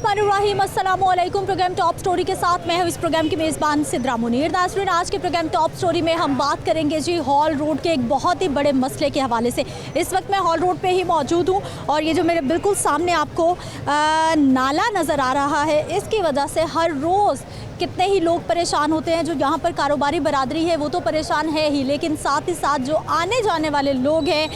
बिस्मिल्लाहिर्रहमानिर्रहीम, अस्सलाम वालेकुम। प्रोग्राम टॉप स्टोरी के साथ मैं हूँ इस प्रोग्राम की मेज़बान सिद्रा मुनीर। नाज़रीन, आज के प्रोग्राम टॉप स्टोरी में हम बात करेंगे जी हॉल रोड के एक बहुत ही बड़े मसले के हवाले से। इस वक्त मैं हॉल रोड पे ही मौजूद हूँ और ये जो मेरे बिल्कुल सामने आपको नाला नज़र आ रहा है, इसकी वजह से हर रोज़ कितने ही लोग परेशान होते हैं। जो यहाँ पर कारोबारी बरादरी है वो तो परेशान है ही, लेकिन साथ ही साथ जो आने जाने वाले लोग हैं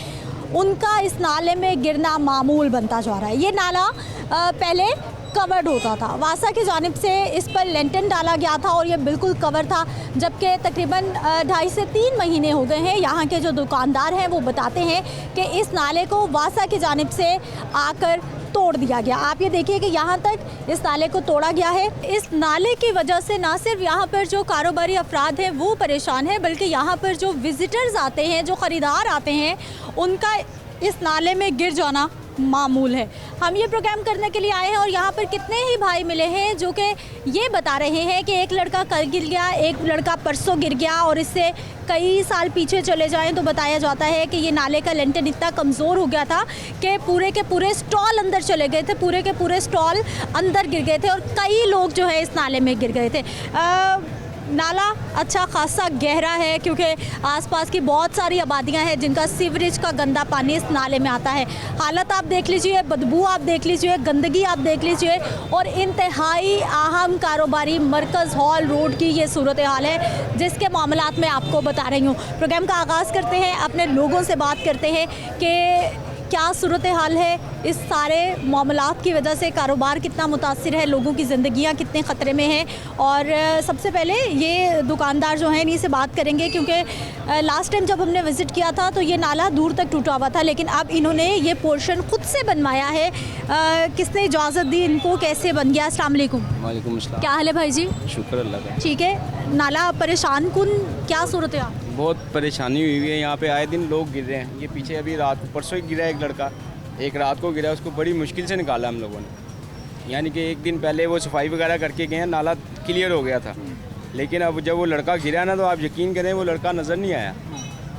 उनका इस नाले में गिरना मामूल बनता जा रहा है। ये नाला पहले कवर्ड होता था, वासा की जानिब से इस पर लेंटन डाला गया था और ये बिल्कुल कवर था, जबकि तकरीबन 2.5 से 3 महीने हो गए हैं। यहाँ के जो दुकानदार हैं वो बताते हैं कि इस नाले को वासा की जानिब से आकर तोड़ दिया गया। आप ये देखिए कि यहाँ तक इस नाले को तोड़ा गया है। इस नाले की वजह से ना सिर्फ यहाँ पर जो कारोबारी अफराद हैं वो परेशान हैं, बल्कि यहाँ पर जो विज़िटर्स आते हैं, जो ख़रीदार आते हैं, उनका इस नाले में गिर जाना मामूल है। हम ये प्रोग्राम करने के लिए आए हैं और यहाँ पर कितने ही भाई मिले हैं जो कि ये बता रहे हैं कि एक लड़का कल गिर गया, एक लड़का परसों गिर गया और इससे कई साल पीछे चले जाएं तो बताया जाता है कि ये नाले का लेंटन इतना कमज़ोर हो गया था कि पूरे के पूरे स्टॉल अंदर चले गए थे, पूरे के पूरे स्टॉल अंदर गिर गए थे और कई लोग जो है इस नाले में गिर गए थे। नाला अच्छा खासा गहरा है क्योंकि आसपास की बहुत सारी आबादियां हैं जिनका सीवरेज का गंदा पानी इस नाले में आता है। हालत आप देख लीजिए, बदबू आप देख लीजिए, गंदगी आप देख लीजिए और इंतहाई अहम कारोबारी मरकज़ हॉल रोड की ये सूरत हाल है जिसके मामलात मैं आपको बता रही हूँ। प्रोग्राम का आगाज़ करते हैं, अपने लोगों से बात करते हैं कि क्या सूरत हाल है, इस सारे मामलात की वजह से कारोबार कितना मुतासिर है, लोगों की ज़िंदगियां कितने ख़तरे में हैं। और सबसे पहले ये दुकानदार जो हैं इन्हीं से बात करेंगे क्योंकि लास्ट टाइम जब हमने विज़िट किया था तो ये नाला दूर तक टूटा हुआ था, लेकिन अब इन्होंने ये पोर्शन ख़ुद से बनवाया है। किसने इजाज़त दी इनको, कैसे बन गया? अस्सलाम वालेकुम। वालेकुम अस्सलाम। क्या हाल है भाई जी? शुक्र अल्लाह का। ठीक है। नाला परेशान कुन क्या सूरत है? बहुत परेशानी हुई है, यहाँ पे आए दिन लोग गिर रहे हैं। ये पीछे अभी रात को परसों ही गिरा एक लड़का, एक रात को गिरा, उसको बड़ी मुश्किल से निकाला हम लोगों ने। यानी कि एक दिन पहले वो सफाई वगैरह करके गए हैं, नाला क्लियर हो गया था, लेकिन अब जब वो लड़का गिरा ना तो आप यकीन करें वो लड़का नज़र नहीं आया।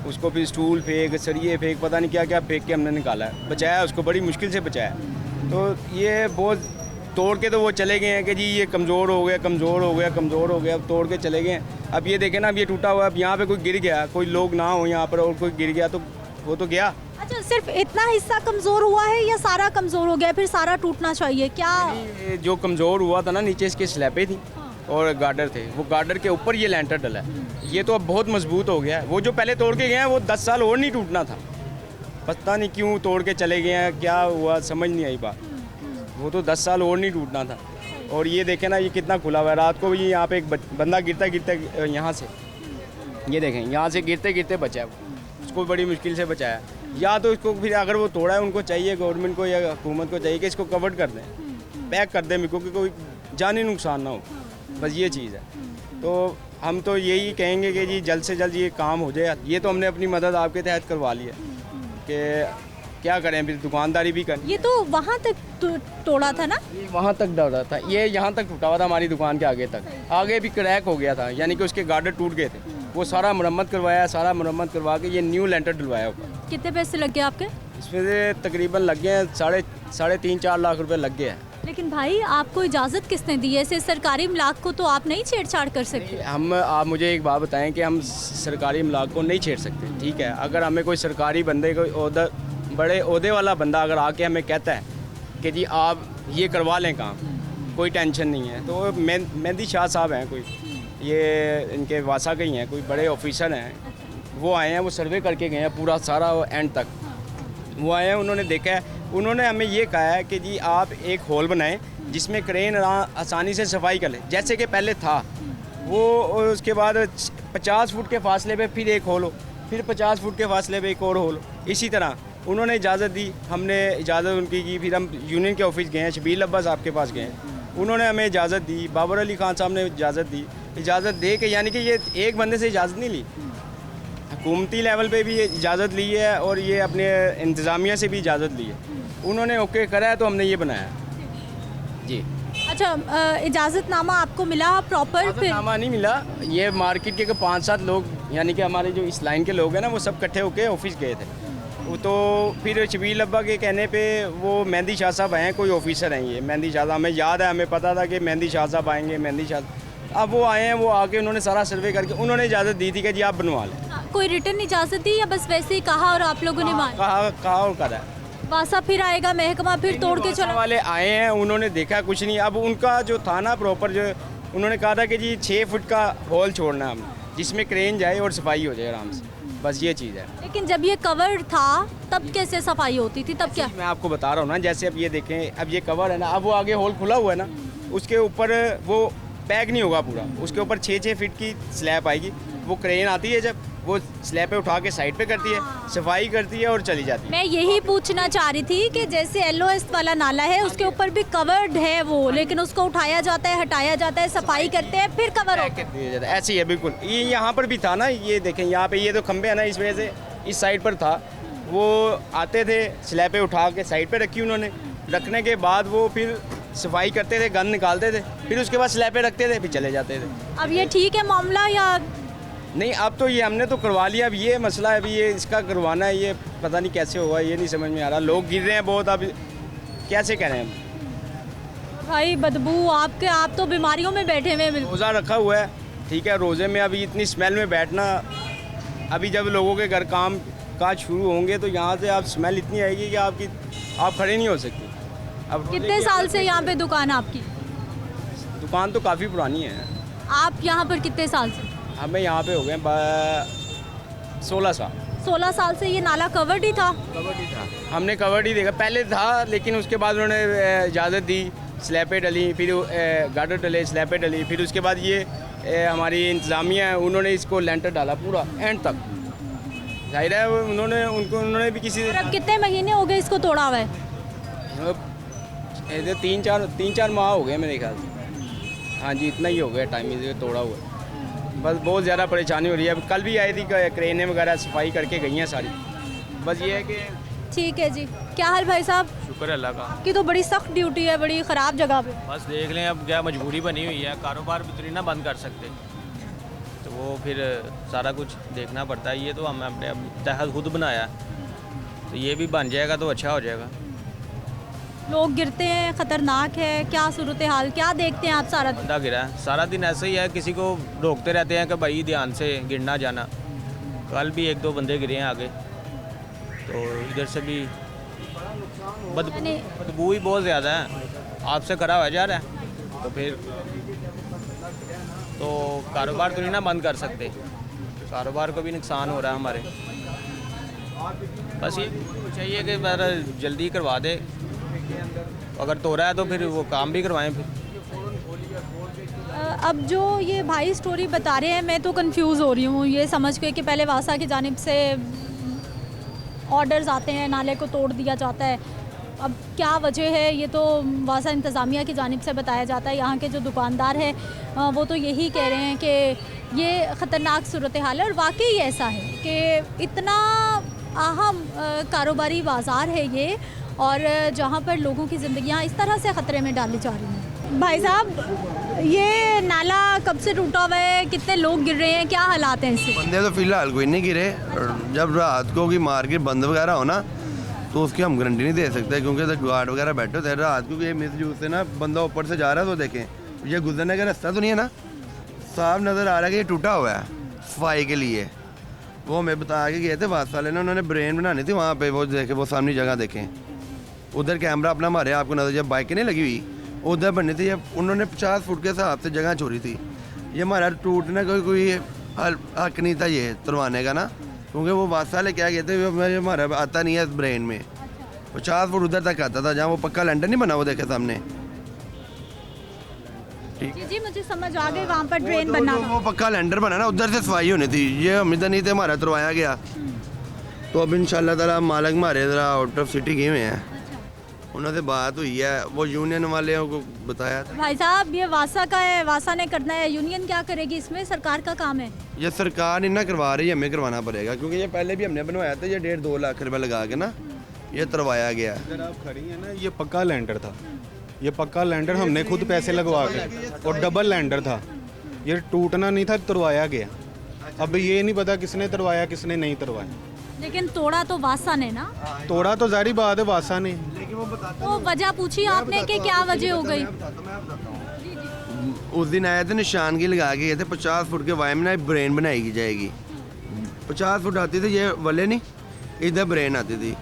उसको फिर स्टूल फेंक, सरिये फेंक, पता नहीं क्या क्या फेंक के हमने निकाला है, बचाया उसको, बड़ी मुश्किल से बचाया। तो ये बहुत तोड़ के तो वो चले गए हैं कि जी ये कमज़ोर हो गया, कमज़ोर हो गया, कमज़ोर हो गया, अब तोड़ के चले गए। अब ये देखें ना, अब ये टूटा हुआ है, अब यहाँ पे कोई गिर गया, कोई लोग ना हो यहाँ पर और कोई गिर गया तो वो तो गया। अच्छा, सिर्फ इतना हिस्सा कमज़ोर हुआ है या सारा कमज़ोर हो गया, फिर सारा टूटना चाहिए क्या? जो कमज़ोर हुआ था ना, नीचे इसके स्लैबें थी और गार्डर थे, वो गार्डर के ऊपर ये लेंटर डला है। ये तो अब बहुत मजबूत हो गया है। वो जो पहले तोड़ के गए हैं वो 10 साल और नहीं टूटना था, पता नहीं क्यों तोड़ के चले गए हैं, क्या हुआ समझ नहीं आई बात। वो तो 10 साल और नहीं टूटना था। और ये देखें ना, ये कितना खुला हुआ है। रात को भी यहाँ पे एक बंदा गिरता गिरता यहाँ से, ये देखें यहाँ से गिरते गिरते बचा है, उसको बड़ी मुश्किल से बचाया। या तो इसको फिर अगर वो तोड़ा है, उनको चाहिए, गवर्नमेंट को या हुकूमत को चाहिए कि इसको कवर कर दें, पैक कर दें, क्योंकि कोई जानी नुकसान ना हो, बस ये चीज़ है। तो हम तो यही कहेंगे कि जी जल्द से जल्द ये काम हो जाए। ये तो हमने अपनी मदद आपके तहत करवा ली है कि क्या करें, फिर दुकानदारी भी करें। ये तो वहाँ तक तोड़ा था ना? ये वहाँ तक डरा था, ये यहाँ तक टूटा हुआ था, हमारी दुकान के आगे तक, आगे भी क्रैक हो गया था, यानी कि उसके गार्डर टूट गए थे। वो सारा मरम्मत करवाया, सारा मरम्मत करवा के ये न्यू लेंटर डलवाया ऊपर। कितने पैसे लग गए आपके? इसमें से तकरीबन लग गए हैं 3.5-4 लाख रुपए लग गए हैं। लेकिन भाई आपको इजाज़त किसने दी है? ऐसे सरकारी इमलाक को तो आप नहीं छेड़छाड़ कर सकते। आप मुझे एक बात बताएं कि हम सरकारी इमलाक को नहीं छेड़ सकते, ठीक है? अगर हमें कोई सरकारी बंदे, कोई बड़े ओहदे वाला बंदा अगर आके हमें कहता है कि जी आप ये करवा लें काम, कोई टेंशन नहीं है, तो मेहंदी शाह साहब हैं, कोई ये इनके वासा के ही हैं, कोई बड़े ऑफिसर हैं, वो आए हैं, वो सर्वे करके गए हैं पूरा सारा एंड तक। वो आए हैं, उन्होंने देखा है, उन्होंने हमें ये कहा है कि जी आप एक होल बनाएं जिसमें क्रेन आसानी से सफाई कर ले, जैसे कि पहले था वो। उसके बाद 50 फुट के फासले पे फिर एक होल हो, फिर 50 फुट के फासले पे एक और होल, इसी तरह उन्होंने इजाज़त दी, हमने इजाज़त उनकी की। फिर हम यूनियन के ऑफिस गए हैं, शबील अब्बा साहब के पास गए, उन्होंने हमें इजाज़त दी, बाबर अली खान साहब ने इजाज़त दी। इजाज़त दे के, यानी कि ये एक बंदे से इजाज़त नहीं ली, हुकूमती लेवल पे भी इजाज़त ली है और ये अपने इंतज़ामिया से भी इजाज़त ली है। उन्होंने ओके करा है तो हमने ये बनाया जी। अच्छा, इजाज़तनामा आपको मिला प्रॉपर? इजाज़तनामा नहीं मिला, ये मार्केट के 5-7 लोग, यानी कि हमारे जो इस लाइन के लोग हैं ना, वो सब इकट्ठे होकर ऑफिस गए थे। तो फिर शबील अब्बा के कहने पे वो मेहंदी शाह साहब हैं, कोई ऑफिसर हैं ये मेहंदी शाह साहब, हमें याद है, हमें पता था कि मेहंदी शाह साहब आएंगे, मेहंदी शाह। अब वो आए हैं, वो आके उन्होंने सारा सर्वे करके उन्होंने इजाज़त दी थी कि जी आप बनवा लें। हाँ, कोई रिटर्न इजाज़त दी या बस वैसे ही कहा और आप लोगों ने मान? कहा और करा है। वासा फिर आएगा, महकमा फिर तोड़ के चला। वाले आए हैं, उन्होंने देखा कुछ नहीं। अब उनका जो था ना प्रॉपर, जो उन्होंने कहा था कि जी 6 फुट का होल छोड़ना है हम, जिसमें क्रेन जाए और सफाई हो जाए आराम से, बस ये चीज़ है। लेकिन जब ये कवर था तब कैसे सफाई होती थी, तब क्या? मैं आपको बता रहा हूँ ना, जैसे अब ये देखें, अब ये कवर है ना, अब वो आगे होल खुला हुआ है ना, उसके ऊपर वो पैक नहीं होगा पूरा, उसके ऊपर 6-6 फीट की स्लैब आएगी। वो क्रेन आती है, जब वो स्लैब पे उठा के साइड पे करती है, सफाई करती है और चली जाती है। मैं यही पूछना चाह रही थी कि जैसे LOS वाला नाला है, उसके ऊपर भी कवर्ड है वो, लेकिन उसको उठाया जाता है, हटाया जाता है, सफाई करते हैं, फिर कवर होता है। दिया जाता है, ऐसे ही है बिल्कुल। ये यहाँ पर भी था ना, ये देखें यहाँ पे, ये तो खंबे है ना, इस वजह से इस साइड पर था। वो आते थे, स्लैब पे उठा के साइड पे रखी उन्होंने, रखने के बाद वो फिर सफाई करते थे, गंद निकालते थे, फिर उसके बाद स्लैब पे रखते थे, फिर चले जाते थे। अब ये ठीक है मामला या नहीं? अब तो ये हमने तो करवा लिया, अब ये मसला है, अभी ये इसका करवाना है, ये पता नहीं कैसे होगा, ये नहीं समझ में आ रहा। लोग गिर रहे हैं बहुत, अब कैसे करें हम? भाई बदबू आपके, आप तो बीमारियों में बैठे हुए हैं बिल्कुल। रोज़ा रखा हुआ है, ठीक है, रोज़े में अभी इतनी स्मेल में बैठना, अभी जब लोगों के घर काम काज शुरू होंगे तो यहाँ से आप स्मेल इतनी आएगी कि आप खड़े नहीं हो सकते। अब कितने साल से यहाँ पे दुकान आपकी? दुकान तो काफ़ी पुरानी है। आप यहाँ पर कितने साल से? हमें यहाँ पे हो गए 16 साल। 16 साल से ये नाला कवर्ड ही था? कवर्ड ही था, हमने कवर्ड ही देखा, पहले था, लेकिन उसके बाद उन्होंने इजाज़त दी, स्लैबें डली, फिर गार्डर डले, स्लैबें डली, फिर उसके बाद ये हमारी इंतज़ामिया है, उन्होंने इसको लेंटर डाला पूरा एंड तक। जाहिर है उन्होंने भी किसी। और अब कितने महीने हो गए इसको तोड़ा हुआ है? 3-4 माह हो गए मेरे ख्याल से। हाँ जी, इतना ही हो गया टाइम इसे तोड़ा हुआ है। बस बहुत ज़्यादा परेशानी हो रही है। अब कल भी आई थी क्रेनें वगैरह सफाई करके गई हैं सारी। बस ये है कि ठीक है जी। क्या हाल भाई साहब? शुक्र है अल्लाह का। आपकी तो बड़ी सख्त ड्यूटी है, बड़ी ख़राब जगह पे। बस देख लें, अब क्या मजबूरी बनी हुई है, कारोबार भी तो नहीं ना बंद कर सकते, तो वो फिर सारा कुछ देखना पड़ता है। ये तो हम अपने तहत खुद बनाया, तो ये भी बन जाएगा तो अच्छा हो जाएगा। लोग गिरते हैं, ख़तरनाक है, क्या सूरत हाल, क्या देखते हैं आप सारा दिन? बंदा गिरा है सारा दिन, ऐसे ही है, किसी को रोकते रहते हैं कि भाई ध्यान से गिरना जाना। कल भी 1-2 बंदे गिरे हैं आगे, तो इधर से भी बदबू ही बहुत ज़्यादा है, आपसे करा हुआ जा रहा है, तो फिर तो कारोबार तो नहीं ना बंद कर सकते, कारोबार को भी नुकसान हो रहा है हमारे। बस ये चाहिए कि मेरा जल्दी करवा दे, अगर तो रहा है तो फिर वो काम भी करवाएं फिर। अब जो ये भाई स्टोरी बता रहे हैं, मैं तो कंफ्यूज हो रही हूँ ये समझ के कि पहले वासा की जानिब से ऑर्डर्स आते हैं, नाले को तोड़ दिया जाता है, अब क्या वजह है ये तो वासा इंतज़ामिया की जानिब से बताया जाता है। यहाँ के जो दुकानदार हैं वो तो यही कह रहे हैं कि ये ख़तरनाक सूरत हाल है, और वाकई ऐसा है कि इतना अहम कारोबारी बाज़ार है ये, और जहाँ पर लोगों की ज़िंदगियाँ इस तरह से ख़तरे में डाली जा रही हैं। भाई साहब, ये नाला कब से टूटा हुआ है, कितने लोग गिर रहे हैं, क्या हालात हैं इससे? बंदे तो फिलहाल कोई नहीं गिरे, और जब रात को की मार्केट बंद वगैरह हो ना, तो उसकी हम गारंटी नहीं दे सकते, क्योंकि तो गार्ड वगैरह बैठे होते हैं रात को। ये मिस यूज से ना बंदा ऊपर से जा रहा है तो देखें, ये गुजरने का रास्ता तो नहीं है ना, साफ नज़र आ रहा है कि ये टूटा हुआ है सफाई के लिए। वो हमें बता के गए थे वास वाले ने, उन्होंने ब्रेन बनानी थी वहाँ पे, वो देखे, वो सामने जगह देखें, उधर कैमरा अपना मारे आपको नजर, जब बाइकें नहीं लगी हुई उधर बननी थी। उन्होंने 50 फुट के हिसाब से जगह छोड़ी थी। ये हमारा टूटने का कोई हक नहीं था ये तुरवाने का ना, क्योंकि वो वास वाले क्या कहते हैं, हमारा आता नहीं है ब्रेन में, 50 फुट उधर तक आता था, जहाँ वो पक्का लैंडर नहीं बना, वो देखे सामने। जी जी, मुझे समझ आ गई, वहाँ पर ड्रेन बनना था। वो पक्का लैंडर बना ना, उधर से सफाई होनी थी, ये उम्मीद नहीं थे, हमारा तुरवाया गया। तो अब इंशाल्लाह ताला मालिक हमारे ज़रा आउट ऑफ सिटी गए हुए हैं, उन्होंने बात हुई है, वो यूनियन वाले को बताया था। भाई साहब, ये वासा का है, वासा ने करना है, यूनियन क्या करेगी इसमें? सरकार का काम है। ये सरकार नहीं ना करवा रही, हमें करवाना पड़ेगा, क्योंकि ये पहले भी हमने बनवाया था, ये 1.5-2 लाख रुपए लगा के ना ये तरवाया गया। अगर आप खड़ी हैं ना, ये पक्का लैंडर था, ये पक्का लैंडर हमने खुद पैसे लगवा के, और डबल लैंडर था, ये टूटना नहीं था, तरवाया गया। अब ये नहीं पता किसने तरवाया किसने नहीं तरवाया। लेकिन तोड़ा तो वासा ने ना, तोड़ा तो जारी बात है वासा ने। तो वजह पूछी आपने कि क्या वजह हो गई? उस दिन आए थे निशानगी लगा के गए थे 50 फुट के वायम में ब्रेन बनाई जाएगी। 50 फुट आती थी ये वाले नहीं, इधर ब्रेन आती थी।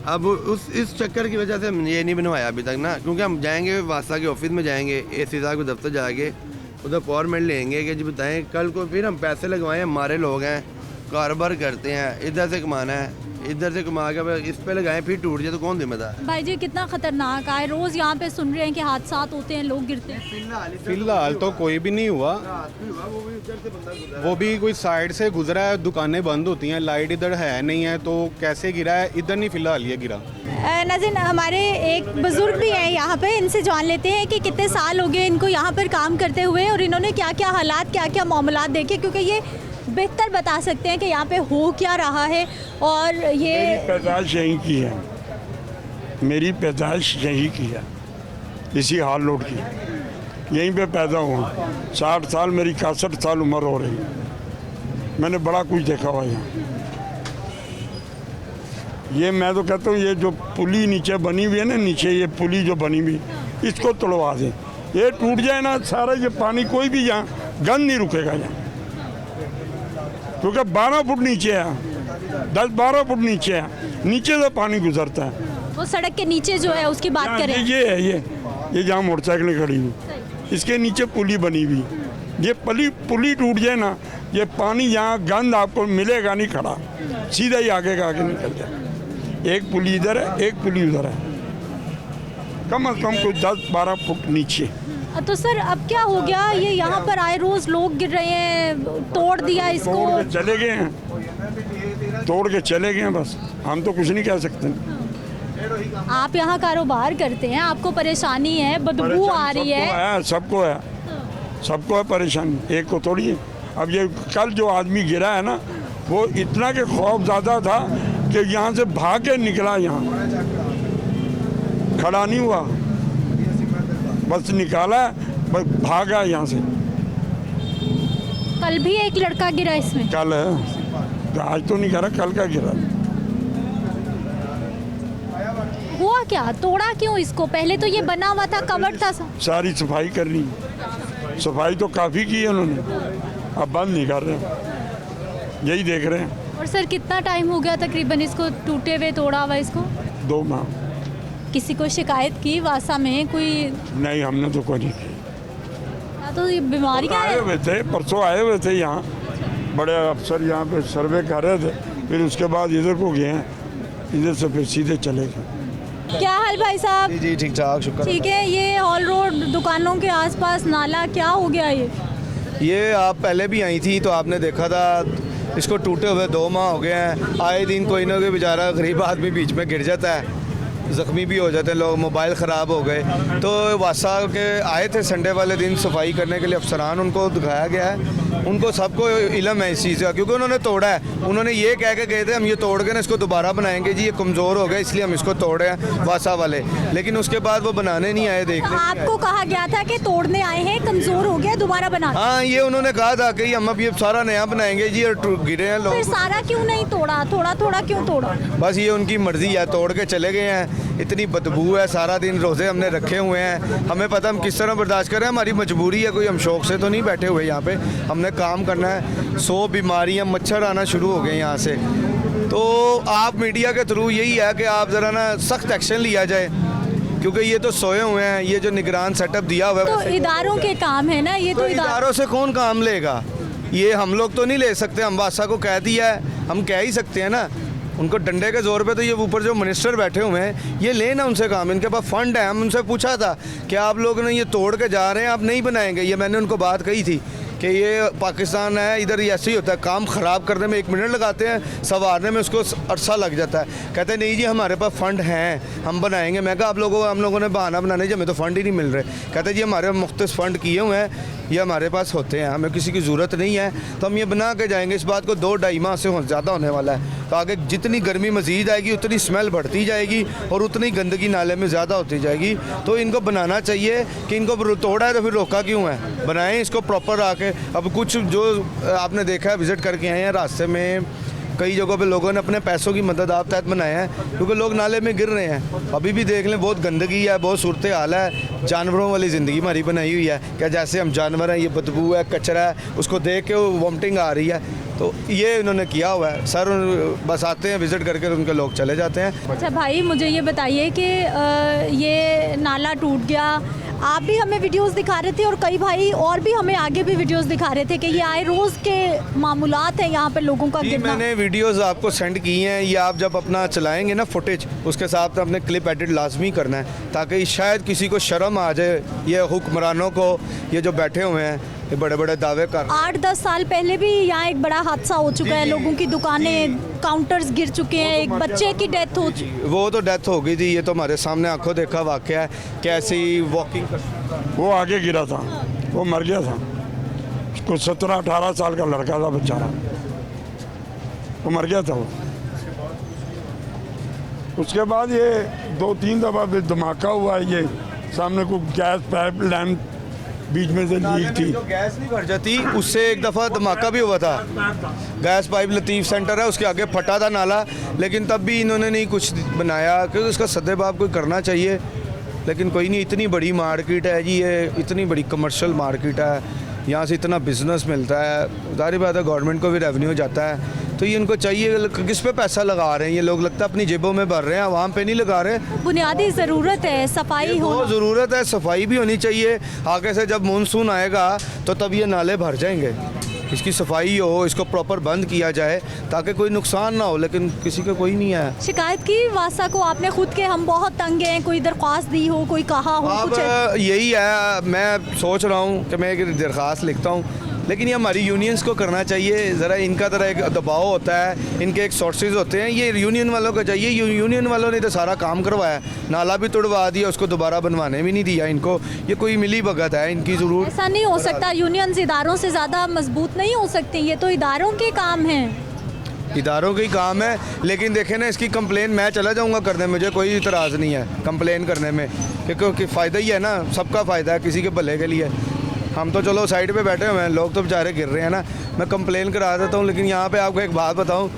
अब इस चक्कर की वजह से हमने ये नहीं बनवाया अभी तक ना, क्योंकि हम जाएंगे वासा के ऑफिस में जाएंगे, एसी साहब के दफ्तर जाके उधर अपॉइंटमेंट लेंगे कि जी बताएं कल को फिर हम पैसे लगवाएं, हमारे लोग हैं, कारोबार करते हैं, इधर से कमाना है, इधर से कमा के इस पे लगाएं फिर टूट जाए तो कौन जिम्मेदार है? भाई जी कितना खतरनाक है, रोज यहाँ पे सुन रहे हैं कि हादसा होते हैं, लोग गिरते हैं। फिलहाल तो कोई भी नहीं हुआ, वो भी कोई साइड से गुजरा है, दुकानें बंद होती हैं, लाइट इधर है नहीं है, तो कैसे गिरा है इधर नहीं, फिलहाल ये गिरा। नाज़रीन हमारे एक बुजुर्ग भी हैं यहाँ पे, इनसे जान लेते हैं कि कितने साल हो गए इनको यहाँ पर काम करते हुए और इन्होंने क्या क्या हालात, क्या क्या मामलात देखे, क्योंकि ये बेहतर बता सकते हैं कि यहाँ पे हो क्या रहा है। और ये मेरी पैदाइश यहीं की है, मेरी पैदाइश यहीं की है, इसी हाल रोड की, यहीं पे पैदा हुआ। 60 साल मेरी 61 साल उम्र हो रही है, मैंने बड़ा कुछ देखा हुआ यहाँ। ये मैं तो कहता हूँ ये जो पुली नीचे बनी हुई है ना, नीचे ये पुली जो बनी हुई, इसको तोड़वा दें। ये टूट जाए ना सारा ये पानी, कोई भी यहाँ गंद नहीं रुकेगा यहाँ, क्योंकि 12 फुट नीचे है, 10-12 फुट नीचे है, नीचे से पानी गुजरता है। वो सड़क के नीचे जो है उसकी बात करें, ये है ये जहाँ मोटरसाइकिलें खड़ी हुई, इसके नीचे पुली बनी हुई, ये पुली टूट जाए ना, ये पानी यहाँ गंद आपको मिलेगा नहीं खड़ा, सीधा ही आगे का आगे निकल जाए। एक पुली इधर है, एक पुली उधर है, कम से कम कोई 10-12 फुट नीचे। तो सर अब क्या हो गया, ये यहाँ पर आए रोज लोग गिर रहे हैं, तोड़ दिया इसको, तोड़ के चले गए हैं, तोड़ के चले गए हैं, बस हम तो कुछ नहीं कह सकते। आप यहाँ कारोबार करते हैं, आपको परेशानी है, बदबू आ रही है, सबको है, सबको है परेशानी, एक को थोड़ी है। अब ये कल जो आदमी गिरा है ना, वो इतना के खौफ ज़्यादा था कि यहाँ से भाग के निकला, यहाँ खड़ा नहीं हुआ, बस निकाला, बस भागा यहाँ से। कल भी एक लड़का गिरा इसमें, कल है, आज तो नहीं गिरा, कल का गिरा। हुआ क्या, तोड़ा क्यों इसको? पहले तो ये बना हुआ था, कवर था। सारी सफाई कर ली, सफाई तो काफ़ी की है उन्होंने, अब बंद नहीं कर रहे, यही देख रहे हैं। और सर कितना टाइम हो गया तकरीबन इसको टूटे हुए, तोड़ा हुआ इसको? 2 माह। किसी को शिकायत की वासा में कोई? नहीं, हमने तो कोई नहीं की। तो ये बीमारियाँ आए हुए थे, परसों आए हुए थे यहाँ, बड़े अफसर यहाँ पे सर्वे कर रहे थे, फिर उसके बाद इधर को गए हैं, इधर से फिर सीधे चले गए। क्या हाल भाई साहब? जी ठीक ठाक, शुक्र। ठीक है, ये हॉल रोड दुकानों के आसपास नाला क्या हो गया ये आप पहले भी आई थी तो आपने देखा था, इसको टूटे हुए 2 माह हो गए हैं। आए दिन कोई ना कोई बेचारा गरीब आदमी बीच में गिर जाता है, ज़ख्मी भी हो जाते हैं लोग, मोबाइल ख़राब हो गए। तो वासा के आए थे संडे वाले दिन सफाई करने के लिए अफसरान, उनको दिखाया गया है, उनको सबको इल्म है इस चीज़ का, क्योंकि उन्होंने तोड़ा है। उन्होंने ये कह के गए थे हम ये तोड़ के ना इसको दोबारा बनाएंगे जी, ये कमज़ोर हो गया इसलिए हम इसको तोड़े हैं वासा वाले, लेकिन उसके बाद वो बनाने नहीं आए। देखने आपको कहा गया था कि तोड़ने आए हैं, कमज़ोर हो गया, दोबारा बना। हाँ, ये उन्होंने कहा था कि हम अब ये सारा नया बनाएंगे जी, और गिरे हैं फिर लोग। सारा क्यों नहीं तोड़ा, थोड़ा थोड़ा क्यों तोड़ा? बस ये उनकी मर्जी है, तोड़ के चले गए हैं। इतनी बदबू है, सारा दिन रोज़े हमने रखे हुए हैं, हमें पता हम किस तरह बर्दाश्त करें, हमारी मजबूरी है, कोई हम शौक से तो नहीं बैठे हुए यहाँ पे, हमने काम करना है। 100 बीमारियाँ, मच्छर आना शुरू हो गए यहाँ से। तो आप मीडिया के थ्रू यही है कि आप ज़रा ना सख्त एक्शन लिया जाए, क्योंकि ये तो सोए हुए हैं, ये जो निगरान सेटअप दिया हुआ है, तो इदारों के काम है ना ये, तो इदारों से कौन काम लेगा? ये हम लोग तो नहीं ले सकते, हम वासा को कह दिया है, हम कह ही सकते हैं ना, उनको डंडे के जोर पे। तो ये ऊपर जो मिनिस्टर बैठे हुए हैं, ये लेना उनसे काम, इनके पास फंड है। हम उनसे पूछा था कि आप लोग ने ये तोड़ के जा रहे हैं, आप नहीं बनाएंगे? ये मैंने उनको बात कही थी कि ये पाकिस्तान है, इधर ऐसे ही होता है, काम ख़राब करने में 1 मिनट लगाते हैं, संवारने में उसको अरसा लग जाता है। कहते नहीं जी हमारे पास फ़ंड हैं, हम बनाएंगे। मैं कहा हम लोगों ने बहाना बनाने जी, हमें तो फ़ंड ही नहीं मिल रहे। कहते जी हमारे मुख्तलिफ फ़ंड किए हुए हैं, ये हमारे पास होते हैं, हमें किसी की ज़रूरत नहीं है, तो हम ये बना के जाएंगे। इस बात को 2-2.5 माह से ज़्यादा होने वाला है। तो आगे जितनी गर्मी मज़ीद आएगी उतनी स्मेल बढ़ती जाएगी और उतनी गंदगी नाले में ज़्यादा होती जाएगी। तो इनको बनाना चाहिए कि इनको तोड़ा है तो फिर रोका क्यों है, बनाएं इसको प्रॉपर आके। अब कुछ जो आपने देखा है, विज़िट करके आए हैं, रास्ते में कई जगहों पे लोगों ने अपने पैसों की मदद आप तहत बनाए हैं, क्योंकि लोग नाले में गिर रहे हैं। अभी भी देख लें, बहुत गंदगी है, बहुत सूरत हाल है, जानवरों वाली ज़िंदगी हमारी बनाई हुई है। क्या जैसे हम जानवर हैं, ये बदबू है, कचरा है, उसको देख के वॉमिटिंग आ रही है। तो ये इन्होंने किया हुआ है सर, बस आते हैं विज़िट करके उनके लोग चले जाते हैं। अच्छा भाई, मुझे ये बताइए कि ये नाला टूट गया, आप भी हमें वीडियोस दिखा रहे थे और कई भाई और भी हमें आगे भी वीडियोस दिखा रहे थे कि ये आए रोज़ के मामूलात हैं यहाँ पे लोगों का जी, गिरना। मैंने वीडियोस आपको सेंड की हैं, ये आप जब अपना चलाएंगे ना फुटेज, उसके साथ अपने क्लिप एडिट लाजमी करना है, ताकि शायद किसी को शर्म आ जाए, ये हुक्मरानों को, ये जो बैठे हुए हैं, ये बड़े बड़े दावे कर। 8-10 साल पहले भी यहाँ एक बड़ा हादसा हो चुका है, लोगों की दुकानें, काउंटर्स गिर चुके हैं, एक बच्चे की डेथ हो चुकी। वो तो डेथ हो गई थी, ये तो हमारे सामने आंखों देखा वाकया है। कैसी वॉकिंग वो आगे गिरा था, वो मर गया था। उसको 17-18 साल का लड़का था बेचारा, वो मर गया था वो। उसके बाद ये 2-3 दफ़ा फिर धमाका हुआ है, ये सामने को गैस पाइप लाइन बीच में से लीक थी। जो गैस नहीं भर जाती, उससे एक दफ़ा धमाका भी हुआ था। गैस पाइप लतीफ़ सेंटर है, उसके आगे फटा था नाला, लेकिन तब भी इन्होंने नहीं कुछ बनाया, क्योंकि उसका सद्देबाब कोई करना चाहिए, लेकिन कोई नहीं। इतनी बड़ी मार्केट है जी, ये इतनी बड़ी कमर्शियल मार्केट है, यहाँ से इतना बिजनेस मिलता है, ज़ाहिर बात है गवर्नमेंट को भी रेवेन्यू जाता है। तो ये इनको चाहिए, किस पे पैसा लगा रहे हैं ये लोग, लगता है अपनी जेबों में भर रहे हैं, आवाम पे नहीं लगा रहे। बुनियादी ज़रूरत है, सफाई हो, बहुत ज़रूरत है, सफाई भी होनी चाहिए। आगे से जब मानसून आएगा तो तब ये नाले भर जाएंगे, इसकी सफाई हो, इसको प्रॉपर बंद किया जाए ताकि कोई नुकसान ना हो, लेकिन किसी का कोई नहीं है। शिकायत की वासा को आपने खुद के, हम बहुत तंग हैं, कोई दरख्वास्त दी हो, कोई कहा हो अब कुछ? यही है, मैं सोच रहा हूँ कि मैं एक दरख्वास्त लिखता हूँ, लेकिन ये हमारी यूनियंस को करना चाहिए। ज़रा इनका तरह एक दबाव होता है, इनके एक सोर्सेज होते हैं, ये यूनियन वालों को चाहिए। यूनियन वालों ने तो सारा काम करवाया, नाला भी तोड़वा दिया, उसको दोबारा बनवाने भी नहीं दिया इनको। ये कोई मिली भगत है इनकी ज़रूर। ऐसा नहीं हो सकता, यूनियंस इदारों से ज़्यादा मजबूत नहीं हो सकती, ये तो इदारों के काम हैं। इदारों का ही काम है, लेकिन देखें ना, इसकी कंप्लेन मैं चला जाऊंगा करने, मुझे कोई इतराज़ नहीं है कंप्लेन करने में, क्योंकि फ़ायदा ही है ना, सबका फ़ायदा है, किसी के भले के लिए। हम तो चलो साइड पे बैठे हुए हैं, लोग तो बेचारे गिर रहे हैं ना, मैं कंप्लेन करा देता हूँ। लेकिन यहाँ पे आपको एक बात बताऊँ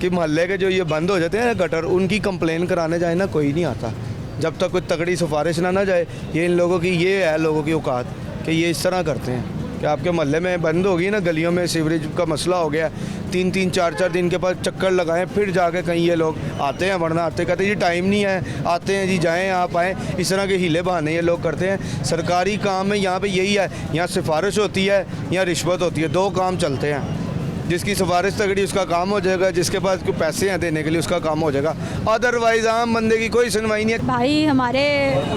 कि मोहल्ले के जो ये बंद हो जाते हैं ना गटर, उनकी कंप्लेन कराने जाए ना, कोई नहीं आता जब तक कोई तगड़ी सिफारिश ना जाए। ये इन लोगों की, ये है लोगों की औकात कि ये इस तरह करते हैं कि आपके मोहल्ले में बंद होगी ना, गलियों में सीवरेज का मसला हो गया, 3-3, 4-4 दिन के पास चक्कर लगाएं, फिर जाके कहीं ये लोग आते हैं, वरना आते कहते हैं जी टाइम नहीं है, आते हैं जी जाएं आप आएँ, इस तरह के हीले बहाने ये लोग करते हैं। सरकारी काम में यहाँ पे यही है, यहाँ सिफारिश होती है, यहाँ रिश्वत होती है, 2 काम चलते हैं। जिसकी सिफारिश तगड़ी उसका काम हो जाएगा, जिसके पास कोई पैसे हैं देने के लिए उसका काम हो जाएगा, अदरवाइज आम बंदे की कोई सुनवाई नहीं है। भाई हमारे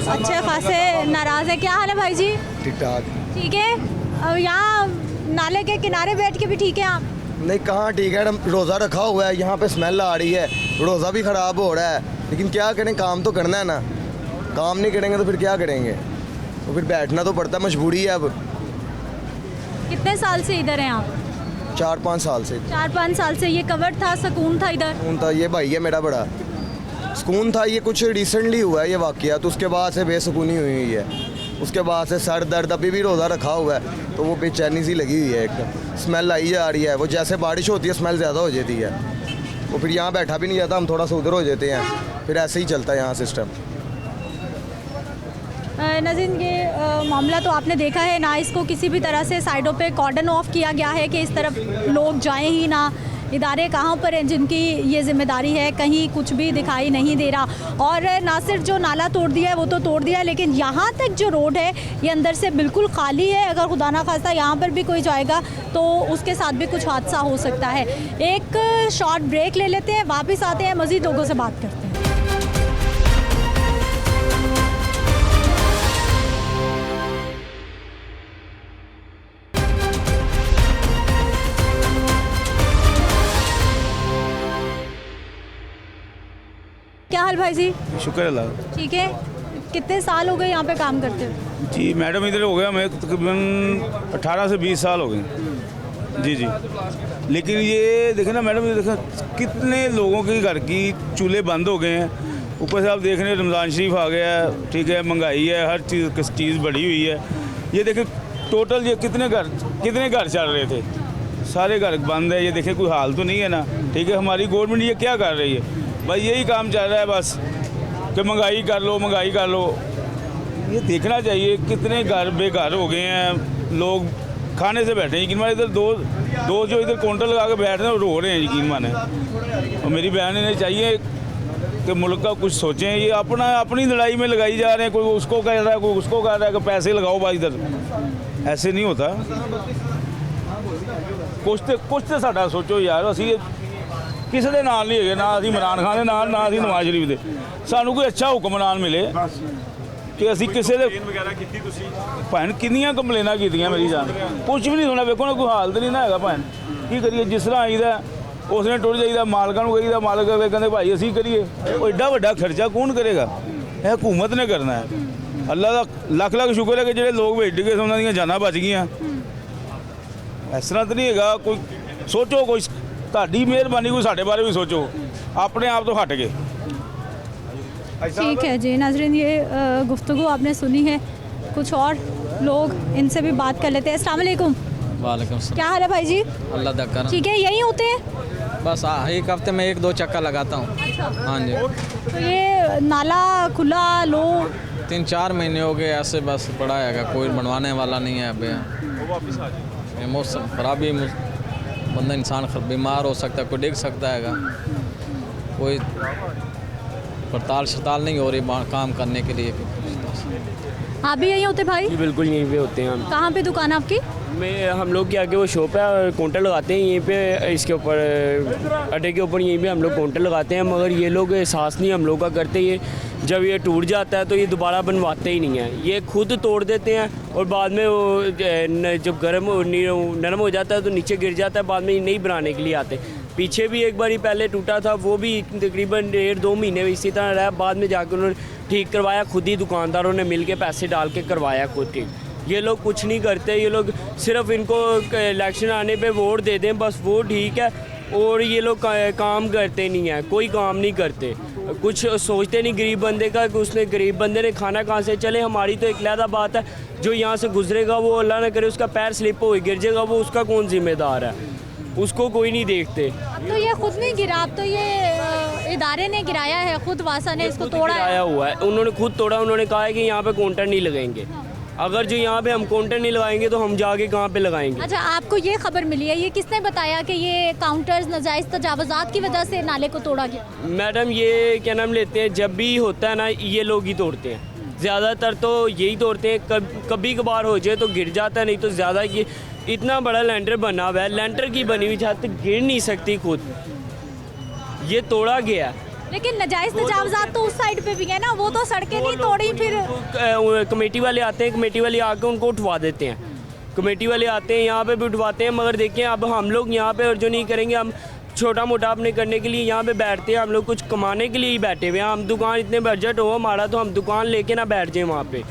अच्छे खासे नाराज़ है, क्या हाल है भाई जी? ठीक ठाक। ठीक है, अब यहाँ नाले के किनारे बैठ के भी ठीक है आप? नहीं, कहाँ ठीक है, रोज़ा रखा हुआ है, यहाँ पे स्मेल आ रही है, रोज़ा भी ख़राब हो रहा है, लेकिन क्या करें, काम तो करना है ना, काम नहीं करेंगे तो फिर क्या करेंगे, तो फिर बैठना तो पड़ता है, मजबूरी है। अब कितने साल से इधर हैं आप? 4-5 साल से। 4-5 साल से ये कवर था, सुकून था इधर? सुकून था, ये भाई है मेरा बड़ा सुकून था। ये कुछ रिसेंटली हुआ है ये वाक़या, तो उसके बाद से बेसुकूनी हुई है, उसके बाद से सर दर्द, अभी भी रोज़ा रखा हुआ है तो वो बेचैनी सी लगी हुई है, एक स्मेल आई जा रही है, वो जैसे बारिश होती है स्मेल ज़्यादा हो जाती है, वो फिर यहाँ बैठा भी नहीं जाता, हम थोड़ा सा उधर हो जाते हैं, फिर ऐसे ही चलता है यहाँ सिस्टम। नज़ीन, ये मामला तो आपने देखा है ना, इसको किसी भी तरह से साइडों पे कॉर्डन ऑफ किया गया है कि इस तरफ लोग जाएं ही ना। इदारे कहाँ पर हैं जिनकी ये जिम्मेदारी है, कहीं कुछ भी दिखाई नहीं दे रहा। और ना सिर्फ जो नाला तोड़ दिया है वो तो तोड़ दिया है, लेकिन यहाँ तक जो रोड है ये अंदर से बिल्कुल खाली है। अगर खुदा ना खास्ता यहाँ पर भी कोई जाएगा तो उसके साथ भी कुछ हादसा हो सकता है। एक शॉर्ट ब्रेक ले लेते हैं, वापस आते हैं, मज़ीद लोगों से बात करते हैं। क्या हाल भाई जी? शुक्र अल्लाह। ठीक है, कितने साल हो गए यहाँ पे काम करते हो? जी मैडम, इधर हो गया हमें तकरीबन 18 से 20 साल हो गए। जी जी, लेकिन ये देखें ना मैडम, ये देखें कितने लोगों के घर की चूल्हे बंद हो गए हैं। ऊपर से आप देख रहे हैं रमज़ान शरीफ आ गया है, ठीक है, महंगाई है, हर चीज़ बढ़ी हुई है। ये देखें टोटल ये कितने घर चल रहे थे, सारे घर बंद है, ये देखें कोई हाल तो नहीं है ना, ठीक है। हमारी गवर्नमेंट ये क्या कर रही है भाई, यही काम चल रहा है बस कि महंगाई कर लो, महंगाई कर लो। ये देखना चाहिए कितने घर बेघर हो गए हैं, लोग खाने से बैठे हैं। यकीन माने इधर दो जो इधर काउंटर लगा के बैठ रहे हैं रो रहे हैं, यकीन माने। और मेरी बहन ने चाहिए कि मुल्क का कुछ सोचें। ये अपनी लड़ाई में लगाई जा रहे हैं, कोई उसको कह रहा है, कोई उसको कह रहा है कि पैसे लगाओ भाई इधर। ऐसे नहीं होता। कुछ तो साडा सोचो यार, असी किसी के नाल नहीं है, ना असी इमरान खान के नाल, ना असी नवाज शरीफ के। सानू कोई अच्छा हुक्मरान मिले कि असी किसी के भैन कितनियां कंप्लेना कीतियां मेरी जान, कुछ भी नहीं सुना। वेखो ना कोई हाल तो नहीं ना है भैन, की करिए। जिस तरह आईदा उसने टुर जाइए, मालकां नूं कहीदा, मालक कहते भाई असी करिए। एडा वड्डा खर्चा कौन करेगा, यह हुकूमत ने करना है। अल्लाह का लख लख शुक्र है कि जो लोग भेज गए उन्होंने दी जाना बच गई। इस तरह तो नहीं है। कोई सोचो, कोई ताड़ी मेहरबानी, कोई साढ़े बारे भी सोचो, अपने आप तो हट गए। ठीक है जी नाज़रीन, ये गुफ्तगू आपने सुनी है। कुछ और लोग, इनसे भी बात कर लेते हैं। अस्सलाम वालेकुम। वालेकुम सलाम। क्या हाल है भाई जी? अल्लाह दा करम। ठीक है, यहीं होते हैं? बस एक हफ्ते में 1-2 चक्कर लगाता हूँ। हाँ जी। तो ये नाला खुला लो 3-4 महीने हो गए ऐसे, बस पड़ा है, कोई बनवाने वाला नहीं है। अभी ये मौसम खराबी, बंदा इंसान बीमार हो सकता है, कोई डिग सकता है, कोई पड़ताल नहीं हो रही काम करने के लिए। आप भी यहीं होते भाई? बिल्कुल यहीं पे होते हैं हम। कहाँ पे दुकान आपकी? हम लोग के आगे वो शॉप है और काउंटर लगाते हैं यहीं पे, इसके ऊपर अड्डे के ऊपर यहीं पे हम लोग काउंटर लगाते हैं। मगर ये लोग एहसास नहीं हम लोग का करते। ये जब ये टूट जाता है तो ये दोबारा बनवाते ही नहीं है, ये खुद तोड़ देते हैं और बाद में वो जब नरम हो जाता है तो नीचे गिर जाता है, बाद में नहीं बनाने के लिए आते। पीछे भी एक बार ही पहले टूटा था, वो भी तकरीबन 1-2 महीने इसी तरह रहा। बाद में जाकर उन्होंने ठीक करवाया, खुद ही दुकानदारों ने मिल के पैसे डाल के करवाया खुद ठीक। ये लोग कुछ नहीं करते, ये लोग सिर्फ इनको इलेक्शन आने पे वोट दे दें बस, वो ठीक है। और ये लोग काम करते नहीं हैं, कोई काम नहीं करते, कुछ सोचते नहीं गरीब बंदे का कि उसने गरीब बंदे ने खाना कहाँ से। चले हमारी तो एक लहदा बात है, जो यहाँ से गुजरेगा वो अल्लाह ना करे उसका पैर स्लिप हो गिर जाएगा, वो उसका कौन जिम्मेदार है, उसको कोई नहीं देखते। अब तो ये खुद नहीं गिरा, अब तो ये इदारे ने गिराया है, खुद वासा ने इसको तोड़ा है। हुआ है, उन्होंने खुद तोड़ा। उन्होंने कहा है कि यहाँ पे काउंटर नहीं लगाएंगे। अगर जो यहाँ पे हम काउंटर नहीं लगाएंगे तो हम जाके कहाँ पे लगाएंगे। अच्छा, आपको ये खबर मिली है, ये किसने बताया कि ये काउंटर्स नाजायज़ तजावुज़ात की वजह से नाले को तोड़ा गया? मैडम ये क्या नाम लेते हैं, जब भी होता है ना ये लोग ही तोड़ते हैं, ज़्यादातर तो यही तोड़ते हैं। कभी कभार हो जाए तो गिर जाता है, नहीं तो ज़्यादा ये इतना बड़ा लेंटर बना हुआ है, लेंटर की बनी हुई छत गिर नहीं सकती खुद, ये तोड़ा गया। लेकिन नाजायज़ तजावुज़ात तो उस साइड पे भी है ना, वो तो सड़कें नहीं तोड़ी। फिर कमेटी वाले आते हैं, कमेटी वाले आके उनको उठवा देते हैं, कमेटी वाले आते हैं यहाँ पे भी उठवाते हैं। मगर देखिए अब हम लोग यहाँ पे और जो नहीं करेंगे, हम छोटा मोटा अपने करने के लिए यहाँ पे बैठते हैं, हम लोग कुछ कमाने के लिए ही बैठे हुए हैं। हम दुकान इतने बजट हो हमारा तो हम दुकान लेके ना बैठ जाए वहाँ पे।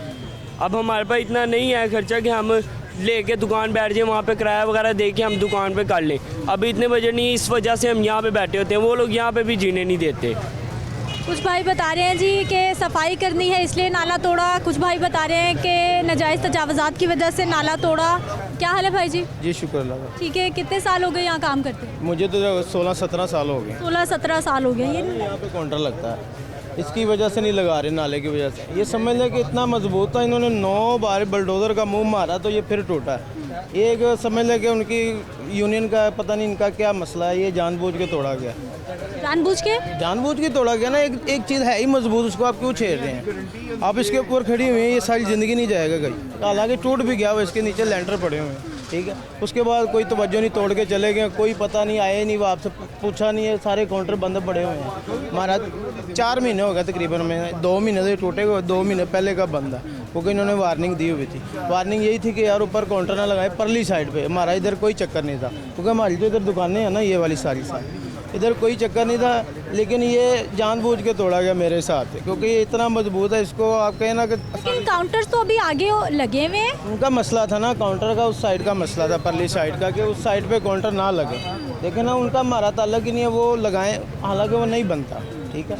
अब हमारे पास इतना नहीं है खर्चा कि हम लेके दुकान बैठ जाए, वहाँ पे किराया वगैरह दे के हम दुकान पे कर लें। अभी इतने बजट नहीं, इस वजह से हम यहाँ पे बैठे होते हैं, वो लोग यहाँ पे भी जीने नहीं देते। कुछ भाई बता रहे हैं जी कि सफाई करनी है इसलिए नाला तोड़ा, कुछ भाई बता रहे हैं कि नाजायज़ तजावुज़ात की वजह से नाला तोड़ा। क्या हाल है भाई जी? जी शुक्र अल्लाह का। ठीक है, कितने साल हो गए यहाँ काम करते? मुझे तो 16-17 साल हो गए। 16-17 साल हो गए। ये यहाँ पे काउंटर लगता है, इसकी वजह से नहीं लगा रहे, नाले की वजह से। ये समझ लें कि इतना मजबूत था, इन्होंने 9 बार बुलडोज़र का मुंह मारा तो ये फिर टूटा। एक समझ लें कि उनकी यूनियन का पता नहीं इनका क्या मसला है, ये जानबूझ के तोड़ा गया। जानबूझ के तोड़ा गया ना। एक चीज़ है ही मजबूत, उसको आप क्यों छेड़ रहे हैं? आप इसके ऊपर खड़ी हुई हैं, ये सारी ज़िंदगी नहीं जाएगा कहीं। हालांकि टूट भी गया, वो इसके नीचे लेंटर पड़े हुए हैं, ठीक है। उसके बाद कोई तवज्जो नहीं, तोड़ के चले गए, कोई पता नहीं, आए नहीं, वो आपसे पूछा नहीं है, सारे काउंटर बंद पड़े हुए हैं। हमारा 4 महीने हो गए तकरीबन, में 2 महीने से टूटे हुए, 2 महीने पहले का बंद है, क्योंकि इन्होंने वार्निंग दी हुई थी। वार्निंग यही थी कि यार ऊपर काउंटर ना लगाए, परली साइड पे। हमारा इधर कोई चक्कर नहीं था, क्योंकि हमारी तो इधर दुकानें हैं ना, ये वाली सारी इधर कोई चक्कर नहीं था। लेकिन ये जानबूझ के तोड़ा गया मेरे साथ, क्योंकि ये इतना मजबूत है, इसको आप कहें ना कि। लेकिन काउंटर्स तो अभी आगे लगे हुए हैं। उनका मसला था ना, काउंटर का उस साइड का मसला था, परली साइड का, कि उस साइड पे काउंटर ना लगे। लेकिन ना उनका हमारा ताल्लुक ही नहीं है, वो लगाएं, हालांकि वो नहीं बनता, ठीक है।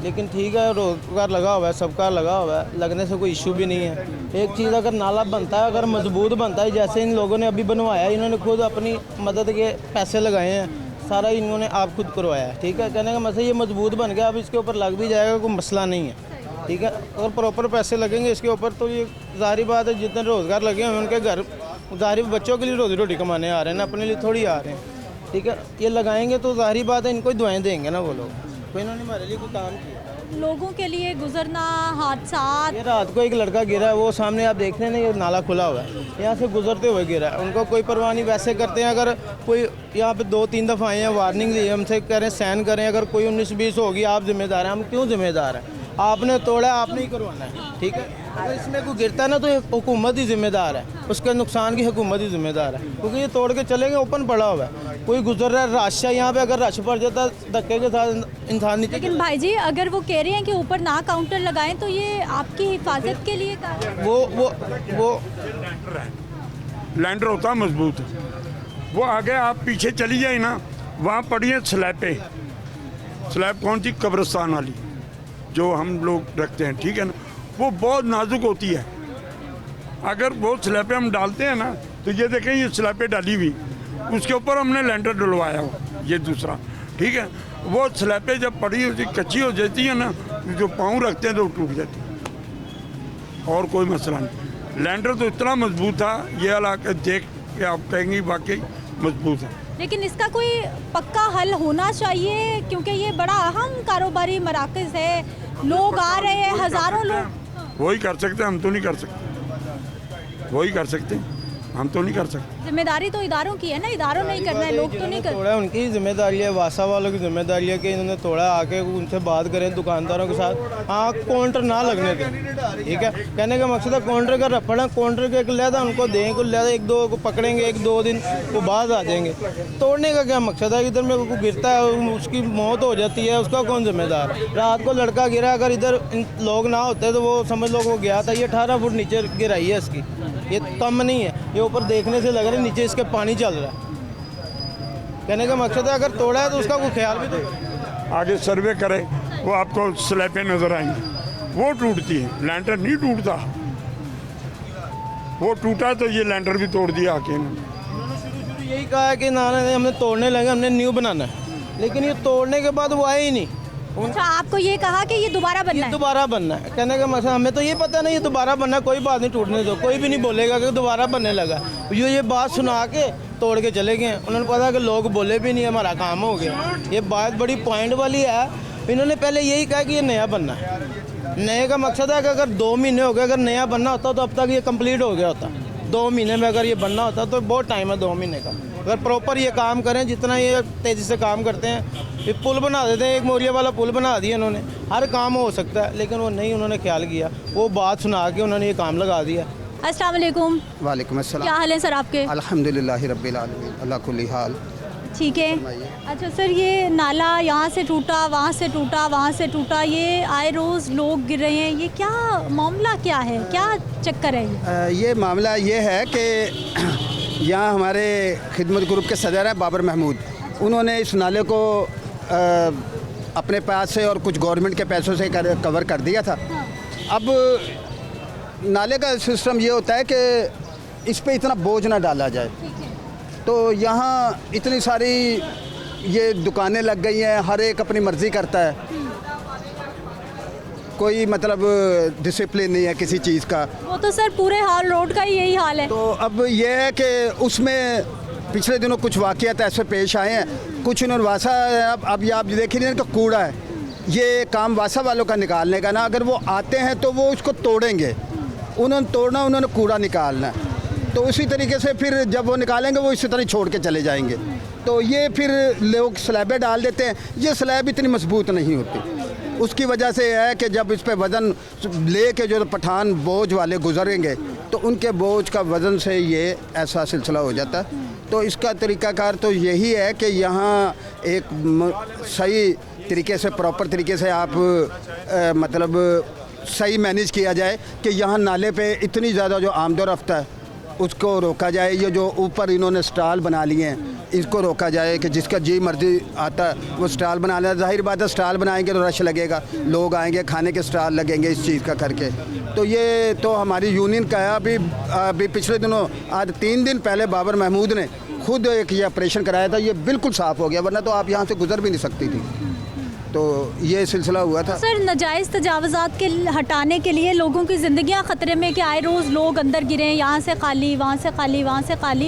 लेकिन ठीक है, रोजगार लगा हुआ है, सबका लगा हुआ है, लगने से कोई इशू भी नहीं है। एक चीज़ अगर नाला बनता है, अगर मजबूत बनता है, जैसे इन लोगों ने अभी बनवाया, इन्होंने खुद अपनी मदद के पैसे लगाए हैं, सारा इन्होंने आप खुद करवाया है, ठीक है। कहने का मतलब ये मजबूत बन गया, अब इसके ऊपर लग भी जाएगा, कोई मसला नहीं है, ठीक है। अगर प्रॉपर पैसे लगेंगे इसके ऊपर तो ये ज़ाहिर बात है, जितने रोज़गार लगे हैं उनके घर ज़ाहिर बच्चों के लिए रोज़ी रोटी कमाने आ रहे हैं ना, अपने लिए थोड़ी आ रहे हैं, ठीक है। ये लगाएंगे तो ज़ाहिर बात है इनको ही दुआएं देंगे ना वो लोग, तो इन्होंने हमारे लिए कोई काम किया। लोगों के लिए गुजरना, हादसा। ये रात को एक लड़का गिरा है, वो सामने आप देख रहे हैं ना, ये नाला खुला हुआ है, यहाँ से गुजरते हुए गिरा है, उनको कोई परवाह नहीं। वैसे करते हैं, अगर कोई यहाँ पे 2-3 दफ़ा आए हैं, वार्निंग दी, हमसे कह रहे हैं सहन करें, अगर कोई 19-20 होगी आप जिम्मेदार हैं, हम क्यों जिम्मेदार हैं? आपने तोड़ा, आपने ही करवाना है, ठीक है। अगर इसमें कोई गिरता है ना तो ये हुकूमत ही जिम्मेदार है, उसके नुकसान की हुकूमत ही जिम्मेदार है, क्योंकि ये तोड़ के चलेंगे, ओपन पड़ा हुआ है, कोई गुजर रहा है, रश है यहाँ पे, अगर रश पड़ जाता है धक्के के साथ इंसान नीचे। लेकिन भाई जी, अगर वो कह रहे हैं कि ऊपर ना काउंटर लगाएं तो ये आपकी हिफाजत के लिए वो लैंडर होता मजबूत, वो आगे आप पीछे चली जाए ना, वहाँ पड़ी है स्लैबें। स्लैब कौन सी? कब्रिस्तान वाली जो हम लोग रखते हैं, ठीक है ना, वो बहुत नाजुक होती है। अगर वो स्लैबें हम डालते हैं ना, तो ये देखें, ये स्लैबें डाली हुई, उसके ऊपर हमने लैंडर डलवाया हो, ये दूसरा, ठीक है। वो स्लैबें जब पड़ी होती कच्ची हो जाती है ना, जो पाँव रखते हैं तो टूट जाती है, और कोई मसला नहीं। लैंडर तो इतना मजबूत था, ये इलाका देख के आप कहेंगे वाकई मजबूत है। लेकिन इसका कोई पक्का हल होना चाहिए, क्योंकि ये बड़ा अहम कारोबारी मराकज़ है, लोग आ रहे हैं, हज़ारों लोग। वही कर सकते हैं, हम तो नहीं कर सकते, वही कर सकते हैं, हम तो नहीं कर सकते। जिम्मेदारी तो इदारों की है ना, इदारों नहीं करना है, लोग तो नहीं करते। तोड़ा उनकी जिम्मेदारी है, वासा वालों की जिम्मेदारी है कि इन्होंने तोड़ा, आके उनसे बात करें दुकानदारों के साथ, हाँ काउंटर ना लगने दें, ठीक है। कहने का मकसद है काउंटर का रखना, काउंटर के एक लहदा उनको दें, कुछ लहदा 1-2 को पकड़ेंगे, 1-2 दिन वो बाद आ जाएंगे। तोड़ने का क्या मकसद है? इधर में कोई गिरता है, उसकी मौत हो जाती है, उसका कौन जिम्मेदार है? रात को लड़का गिरा, अगर इधर लोग ना होते तो वो समझ लो वो गया था, ये 18 फुट नीचे गिराई है इसकी, ये कम नहीं है, ये ऊपर देखने से लग रहा है नीचे इसके पानी चल रहा है। कहने का मकसद है अगर तोड़ा है तो उसका कोई ख्याल भी तो। आगे सर्वे करें, वो आपको स्लैबें नजर आएंगी, वो टूटती है, लैंडर नहीं टूटता। वो टूटा तो ये लैंडर भी तोड़ दिया आके इन्होंने। शुरू यही कहा है कि ना हमने तोड़ने लगे, हमने न्यू बनाना है, लेकिन ये तोड़ने के बाद वो आए ही नहीं। अच्छा, आपको ये कहा कि ये दोबारा बनना है? दोबारा बनना है। कहने का मतलब हमें तो ये पता नहीं, ये दोबारा बनना है, कोई बात नहीं, टूटने दो, कोई भी नहीं बोलेगा कि दोबारा बनने लगा। ये बात सुना के तोड़ के चले गए, उन्होंने पता कि लोग बोले भी नहीं, हमारा काम हो गया। ये बात बड़ी पॉइंट वाली है। इन्होंने पहले यही कहा कि ये नया बनना है। नए का मकसद है कि अगर 2 महीने हो गए, अगर नया बनना होता तो अब तक ये कंप्लीट हो गया होता। 2 महीने में अगर ये बनना होता तो बहुत टाइम है 2 महीने का। अगर प्रॉपर ये काम करें, जितना ये तेज़ी से काम करते हैं, ये पुल बना देते हैं, एक मोरिया वाला पुल बना दिया इन्होंने, हर काम हो सकता है, लेकिन वो नहीं उन्होंने ख्याल किया, वो बात सुना के उन्होंने ये काम लगा दिया। अस्सलाम वालेकुम। वालेकुम अस्सलाम। क्या हाल है सर आपके? अल्हम्दुलिल्लाह रब्बिल आलमीन, अल्लाह कुल्ली हाल। ठीक है। अच्छा सर, ये नाला यहाँ से टूटा, वहाँ से टूटा, वहाँ से टूटा, ये आए रोज़ लोग गिर रहे हैं, ये क्या मामला क्या है, क्या चक्कर है ये मामला ये है कि यहाँ हमारे खिदमत ग्रुप के सदर हैं बाबर महमूद, उन्होंने इस नाले को अपने पास से और कुछ गवर्नमेंट के पैसों से कवर कर दिया था। अब नाले का सिस्टम ये होता है कि इस पे इतना बोझ ना डाला जाए, तो यहाँ इतनी सारी ये दुकानें लग गई हैं, हर एक अपनी मर्ज़ी करता है, कोई मतलब डिसिप्लिन नहीं है किसी चीज़ का। वो तो सर पूरे हॉल रोड का ही यही हाल है। तो अब ये है कि उसमें पिछले दिनों कुछ वाक़यात ऐसे पेश आए हैं, कुछ इन्होंने वासा, अब ये आप देख रहे हैं कि कूड़ा है, ये काम वासा वालों का निकालने का ना, अगर वो आते हैं तो वो उसको तोड़ेंगे, उन्होंने तोड़ना, उन्होंने कूड़ा निकालना है, तो उसी तरीके से फिर जब वो निकालेंगे वो इसी तरह छोड़ के चले जाएंगे। तो ये फिर लोग स्लैबें डाल देते हैं, ये स्लैब इतनी मजबूत नहीं होती, उसकी वजह से है कि जब इस पे वज़न ले के जो पठान बोझ वाले गुजरेंगे तो उनके बोझ का वज़न से ये ऐसा सिलसिला हो जाता है। तो इसका तरीक़ाकार तो यही है कि यहाँ एक सही तरीके से, प्रॉपर तरीके से आप मतलब सही मैनेज किया जाए कि यहाँ नाले पे इतनी ज़्यादा जो आमदो रफ्त है उसको रोका जाए। ये जो ऊपर इन्होंने स्टॉल बना लिए हैं, इसको रोका जाए कि जिसका जी मर्जी आता है वो स्टॉल बना लेना। जाहिर बात है स्टॉल बनाएंगे तो रश लगेगा, लोग आएंगे, खाने के स्टॉल लगेंगे इस चीज़ का करके। तो ये तो हमारी यूनियन का है। अभी पिछले दिनों आज 3 दिन पहले बाबर महमूद ने खुद एक ये ऑपरेशन कराया था, ये बिल्कुल साफ़ हो गया, वरना तो आप यहाँ से गुजर भी नहीं सकती थी। तो ये सिलसिला हुआ था। सर, नाजायज़ तजावज़ात के हटाने के लिए लोगों की ज़िंदगियाँ ख़तरे में कि आए रोज़ लोग अंदर गिरे हैं, यहाँ से खाली, वहाँ से खाली, वहाँ से खाली।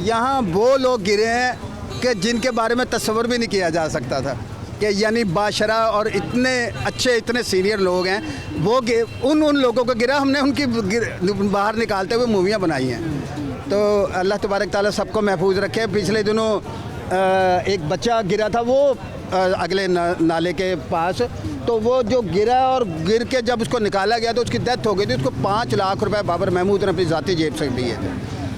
यहाँ वो लोग गिरे हैं कि जिनके बारे में तस्वर भी नहीं किया जा सकता था, कि यानी बाशरा और इतने अच्छे इतने सीनियर लोग हैं, वो उन लोगों को गिरा, हमने उनकी बाहर निकालते हुए मूवियाँ बनाई हैं। तो अल्लाह तबारक ताला सबको महफूज रखे। पिछले दिनों एक बच्चा गिरा था, वो अगले नाले के पास, तो वो जो गिरा और गिर के जब उसको निकाला गया तो उसकी डेथ हो गई थी। उसको 5 लाख रुपए बाबर महमूद ने अपनी ज़ाती जेब से दिए थे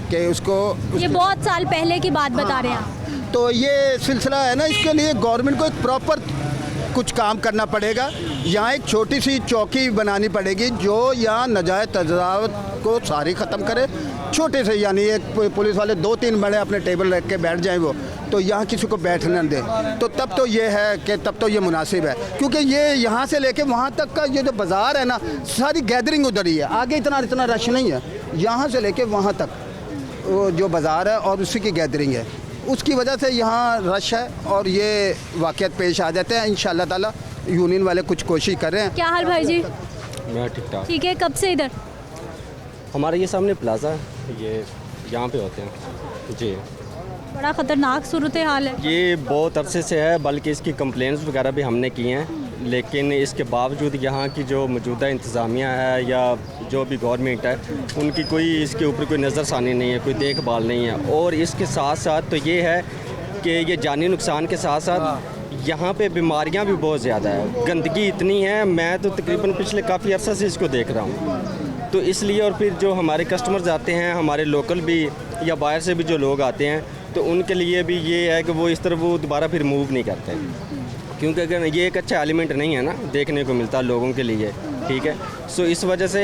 कि उसको। ये बहुत साल पहले की बात बता रहे हैं। तो ये सिलसिला है ना, इसके लिए गवर्नमेंट को एक प्रॉपर कुछ काम करना पड़ेगा। यहाँ एक छोटी सी चौकी बनानी पड़ेगी जो यहाँ नाजायज़ तजावत को सारी ख़त्म करे। छोटे से यानी एक पुलिस वाले 2-3 बड़े अपने टेबल रख के बैठ जाएं वो, तो यहाँ किसी को बैठने न दें। तो तब तो ये है कि तब तो ये मुनासिब है, क्योंकि ये यहाँ से लेके वहाँ तक का ये जो बाज़ार है ना, सारी गैदरिंग उधर ही है। आगे इतना रश नहीं है, यहाँ से लेके वहाँ तक वो जो बाज़ार है और उसी की गैदरिंग है, उसकी वजह से यहाँ रश है और ये वाक़यात पेश आ जाते हैं। इंशाअल्लाह ताला यूनियन वाले कुछ कोशिश कर रहे हैं। क्या हाल भाई जी? मैं ठीक ठाक। ठीक है, कब से इधर? हमारे ये सामने प्लाजा है, ये यहाँ पे होते हैं जी। बड़ा ख़तरनाक सूरत हाल है। ये बहुत अरसे से है, बल्कि इसकी कंप्लेंट्स वगैरह भी हमने की हैं, लेकिन इसके बावजूद यहाँ की जो मौजूदा इंतज़ामिया है या जो भी गवर्नमेंट है, उनकी कोई इसके ऊपर कोई नज़रसानी नहीं है, कोई देखभाल नहीं है। और इसके साथ साथ तो ये है कि ये जानी नुकसान के साथ साथ यहाँ पे बीमारियाँ भी बहुत ज़्यादा है, गंदगी इतनी है। मैं तो तकरीबन पिछले काफ़ी अरसा से इसको देख रहा हूँ, तो इसलिए। और फिर जो हमारे कस्टमर्स आते हैं, हमारे लोकल भी या बाहर से भी जो लोग आते हैं, तो उनके लिए भी ये है कि वो इस तरह वो दोबारा फिर मूव नहीं करते, क्योंकि अगर ये एक अच्छा एलिमेंट नहीं है ना देखने को मिलता लोगों के लिए, ठीक है। सो इस वजह से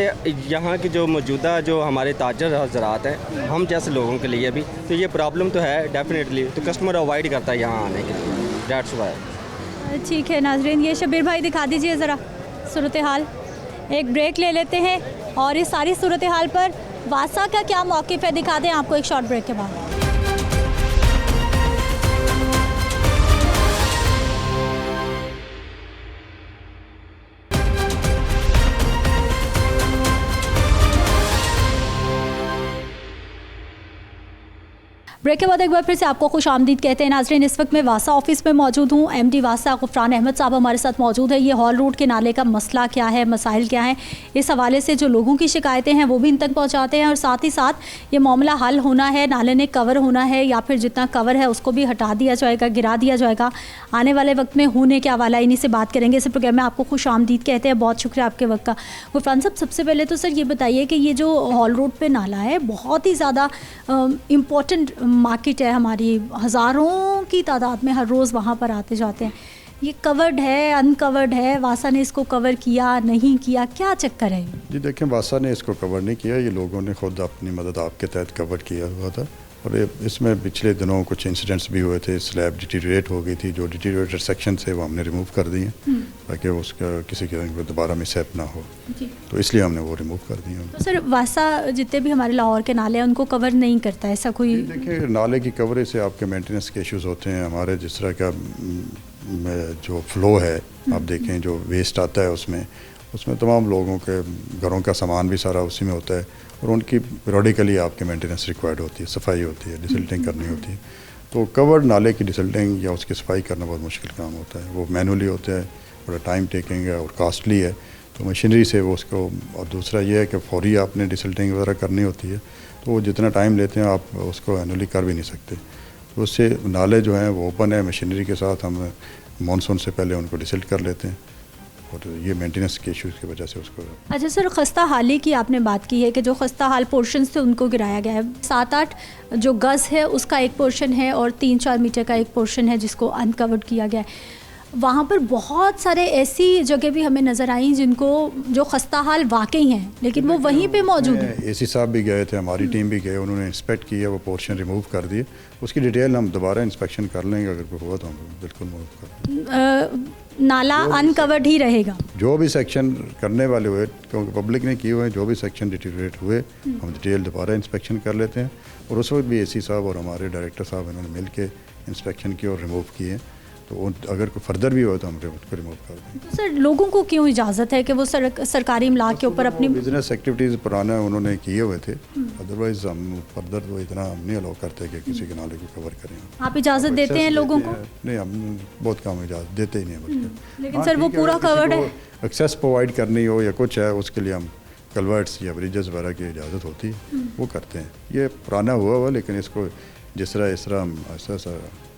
यहाँ की जो मौजूदा जो हमारे ताजर हज़रात हैं, हम जैसे लोगों के लिए भी तो ये प्रॉब्लम तो है डेफिनेटली। तो कस्टमर अवॉइड करता है यहाँ आने के लिए, दैट्स वाई। ठीक है नाजरीन, ये शबीर भाई दिखा दीजिए ज़रा सूरत हाल। एक ब्रेक ले लेते हैं और इस सारी सूरत हाल पर वासा का क्या मौक़िफ़ है दिखा दें आपको एक शॉर्ट ब्रेक के बाद। ब्रेक के बाद एक बार फिर से आपको खुश आमदीद कहते हैं नाजरीन। इस वक्त मैं वासा ऑफिस में मौजूद हूँ। एमडी वासा गुफरान अहमद साहब हमारे साथ मौजूद है। ये हॉल रोड के नाले का मसला क्या है, मसाइल क्या हैं, इस हवाले से जो लोगों की शिकायतें हैं वो भी इन तक पहुँचाते हैं, और साथ ही साथ ये मामला हल होना है, नाले ने कवर होना है या फिर जितना कवर है उसको भी हटा दिया जाएगा, गिरा दिया जाएगा, आने वाले वक्त में होने क्या वाला, इन्हीं से बात करेंगे इस प्रोग्राम में। आपको खुश आमदीद कहते हैं, बहुत शुक्रिया आपके वक्त का। गुफरान साहब, सबसे पहले तो सर ये बताइए कि ये जो हॉल रोड पर नाला है बहुत ही ज़्यादा इम्पोर्टेंट मार्केट है, हमारी हज़ारों की तादाद में हर रोज़ वहाँ पर आते जाते हैं। ये कवर्ड है, अनकवर्ड है, वासा ने इसको कवर किया नहीं किया, क्या चक्कर है? जी देखें, वासा ने इसको कवर नहीं किया, ये लोगों ने खुद अपनी मदद आपके तहत कवर किया हुआ था। और इसमें पिछले दिनों कुछ इंसिडेंट्स भी हुए थे, स्लैब डिटीरिएट हो गई थी, जो डिटीरिएटेड सेक्शन से वो हमने रिमूव कर दिए ताकि उसका किसी के दोबारा मिसहैप ना हो, तो इसलिए हमने वो रिमूव कर दिए। तो सर वासा जितने भी हमारे लाहौर के नाले हैं उनको कवर नहीं करता, ऐसा कोई? देखिए, नाले की कवरेज से आपके मेंटेनेंस के इश्यूज़ होते हैं। हमारे जिस तरह का जो फ्लो है, आप देखें जो वेस्ट आता है उसमें तमाम लोगों के घरों का सामान भी सारा उसी में होता है, और उनकी पीरियडिकली आपके मेंटेनेंस रिक्वायर्ड होती है, सफाई होती है, डिसल्टिंग करनी होती है। तो कवर्ड नाले की डिसल्टिंग या उसकी सफाई करना बहुत मुश्किल काम होता है, वो मैनुअली होता है, बड़ा टाइम टेकिंग है और कॉस्टली है, तो मशीनरी से वो उसको। और दूसरा ये है कि फौरी आपने डिसल्टिंग वगैरह करनी होती है, तो वो जितना टाइम लेते हैं आप उसको मैनुअली कर भी नहीं सकते। तो उससे नाले जो हैं वो ओपन है, मशीनरी के साथ हम मानसून से पहले उनको डिसल्ट कर लेते हैं, और ये मेंटेनेंस के इश्यूज़ की वजह से उसको। अच्छा सर, खस्ता हाली की आपने बात की है कि जो खस्ता हाल पोर्शन से उनको गिराया गया है, 7-8 जो गज़ है उसका एक पोर्शन है और 3-4 मीटर का एक पोर्शन है जिसको अनकवर्ड किया गया है। वहाँ पर बहुत सारे ऐसी जगह भी हमें नज़र आई जिनको जो खस्ता हाल वाकई हैं, लेकिन वो वहीं पे मौजूद है। एसी साहब भी गए थे, हमारी टीम भी गए, उन्होंने इंस्पेक्ट किया, वो पोर्शन रिमूव कर दिए। उसकी डिटेल हम दोबारा इंस्पेक्शन कर लेंगे, अगर कोई हुआ तो हम बिल्कुल मूव कर देंगे। नाला अनकवर्ड ही रहेगा। जो भी सेक्शन करने वाले हुए, क्योंकि पब्लिक ने किए हुए हैं, जो भी सेक्शन डिटीरिएट हुए हम डिटेल दोबारा इंस्पेक्शन कर लेते हैं। और उस वक्त भी एसी साहब और हमारे डायरेक्टर साहब इन्होंने मिल के इंस्पेक्शन किए और रिमूव किए। तो अगर कोई फर्दर भी हो तो हम उसको रिमूव कर देंगे। तो सर लोगों को क्यों इजाज़त है कि वो सरकारी इमलाक के ऊपर अपनी बिजनेस एक्टिविटीज़ पुराना उन्होंने किए हुए थे, अदरवाइज हम फर्दर तो इतना हम नहीं अलाउ करते कि किसी के नाले को कवर करें। आप इजाज़त देते हैं लोगों को? नहीं, हम बहुत कम इजाज़त देते ही नहीं। लेकिन सर वो पूरा कवर्ड है। एक्सेस प्रोवाइड करनी हो या कुछ है, उसके लिए हम कलवर्ट्स या ब्रिजेस वगैरह की इजाज़त होती है, वो करते हैं। ये पुराना हुआ लेकिन इसको जिस तरह इस तरह हम ऐसा